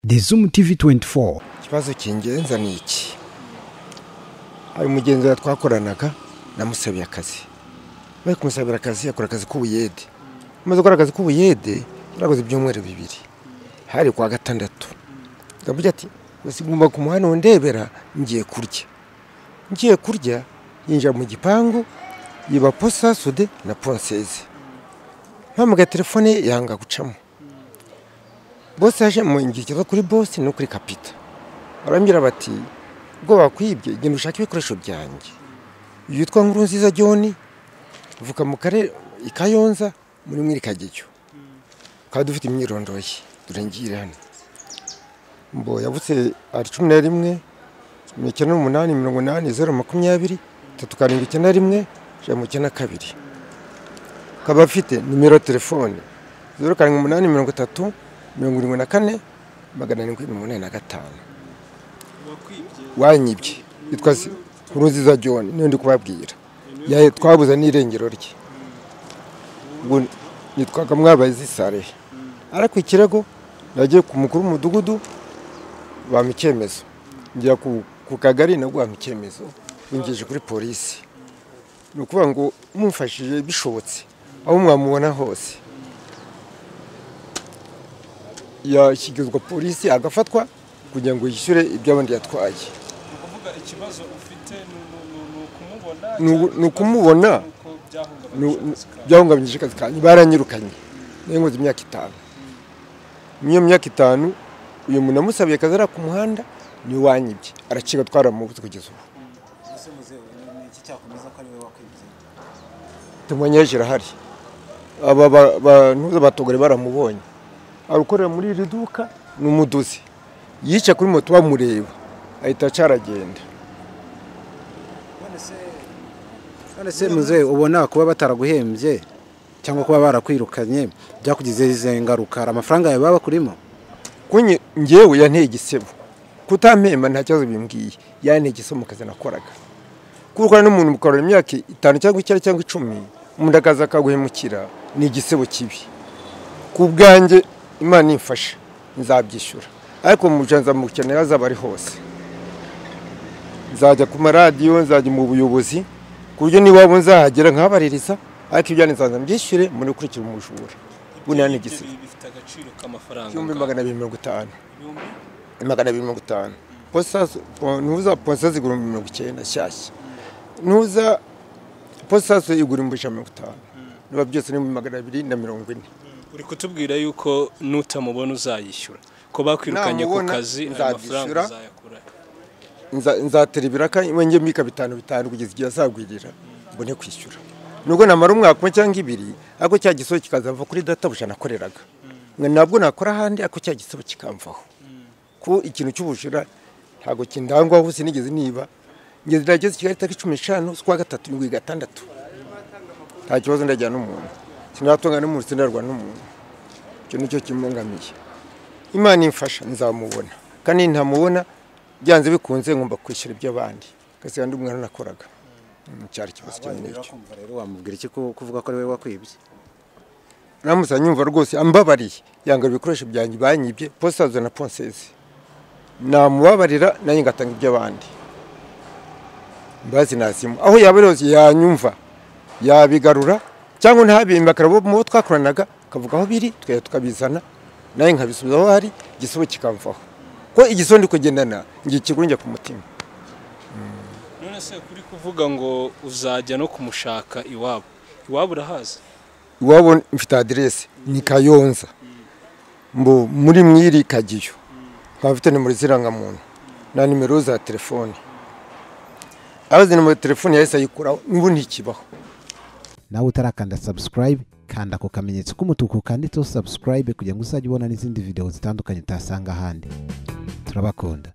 The Zoom TV 24. Ikibazo kingenza ni iki? Hari umugenzi twakoranaga namusabiye akazi. Bari kumusabira akazi yakora akazi k'ubuyede. Amaze gukora akazi k'ubuyede yarakoze ibyumweru bibiri. Hari kwa gatandatu. Ndavuga ati usigomba kumuhana ndebera ngiye kurya. Ngiye kurya yinjira mu gipangu yiba posa sude na ponseze. Mpamuga telefone yanga gucamo. Boss yaje mu ngikira kuri boss no kuri kapita. Barambira bati ubwo bakwibye genda ushaka ibikoresho byanjye. Yitwa Nkurunziza John uvuka mu kare ikayonza muri mwirikagiyo. Kandi dufite imyirondoye durengiye hano. Mbo yavutse ari 11 1980 371 jamukena kabiri. Kaba afite nimero telefone 0883 74 785. Wanyibye yitwa Nkurunziza John niyo ndi kubabwira. Yaye twabuza n'irengero rye. Ngo nitwaga mwabazi sare. Ariko ikirego nagiye ku mukuru w'umudugudu bamikemezo. Njya ku kagari nagwa mikemezo bingeje kuri polisi. Nukuvuga ngo mumfashije bishobotse aho mwamubona hose. Yashigizwa polisi agafatwa kugira ngo yishyure ibyo abandi yatwaye. Kuvuga ikibazo ufite nukumubona byahungabanyije akazi kanyu baranyirukanye nengoze imyaka 5. Niyo myaka 5 uyu muntu amusabiye akazi ara ku muhanda ni wanyibye araciga twara mu buzi kugeza ubu. Ese muzewe iki cyakomeza ko ari we wakwibye? Tumwanyejera hari aba ntuza batogore baramubonye. Arukorera muri iri duka n'umuduzi. Yica kuri moto bamureba ahita caragenda. None se muzewe ubona kuba bataraguhembye cyangwa kuba barakwirukanye byakugize ize ngaruka amafaranga yawe baba kurimo? Kunye ngewe yanteye igisebo. Kutampemba nta cyazo bimbwiye. Yanteye igisomo kazi nakoraga. Kurukana n'umuntu mukorera imyaka 5 cyangwa 9 cyangwa 10 umuntu akaza akaguhemukira ni igisebo kibi. Kubwanjye Imana imfasha nzabyishyura. Ariko mujanza mu cyane yazaba ari hose. Nzajya ku maradiyo nzajya mu buyobozi kuryo ni wabo nzahagera nkabaririza ariko ibyo nzanza mbyishyure muri kurikira umujura. Bunani igisi bifite agaciro k'amafaranga 250. 250. Posa nuza posa zigura 90 shyashya. Nuza posa igura 50. Niba byose ni 240. Uri kutubwira yuko nutamubona uzayishyura ko bakwirukanye ku kazi amafaranga uzayakura. Nzatera ibiraka wenge mika 5 kugeza igihe azagwirira mbone kwishyura. Nubwo namara umwaka cyangwa 2 ako cya gisoho kikazava kuri data bushana koreraga. Nabwo nakora handi ako cya gisoho kikamvaho. Ko ikintu cy'ubushira ntago kindangwa aho sinigeze niba. Ngeze ndageze Kigali 15 kwa 3 n'ugwi 6. Nta kibazo ndajyana n'umuntu. Sinatunga no mu sinarwa n'umuntu. Cyo nicyo kimungamiye. Imana imfasha nzamubona. Kandi ntamubona byanze bikunze ngomba kwishyura ibyo abandi. Kasi kandi umwana nakoraga. Cyari kibazo cyane n'icyo. Rero wamubwira iki kuvuga ko ari we wakwibye? Namusa nyumva rwose ambabariye. Yanga ibikoresho byanjye banyibye posazo na ponseze. Namubabarira nanjye ngatanga ibyo abandi. Mbazi nasimu. Aho yaberose yanyumva. Yabigarura cyangwa ntabimba karabo mu twakoranaga kavuga aho biri twe tukabizana naye nkabisubizaho hari gisobo kikamvaho ko igisondo kugendana ngiye kigurunja ku mutima. None se kuri kuvuga ngo uzajya no kumushaka iwabo urahaza? Iwabo mfite adresse ni Kayonza mbo muri mwiri kagiyo nkafite ni muri ziranga muntu na nimero za telefone abazi nimero telefone yahise ayikuraho n'ubundi kibaho. Nawe utarakanda subscribe kanda ko kamenyetso k'umutuku kanditseho subscribe kugira ngo uzajye ubona n'izindi video zitandukanye utasanga ahandi. Turabakunda.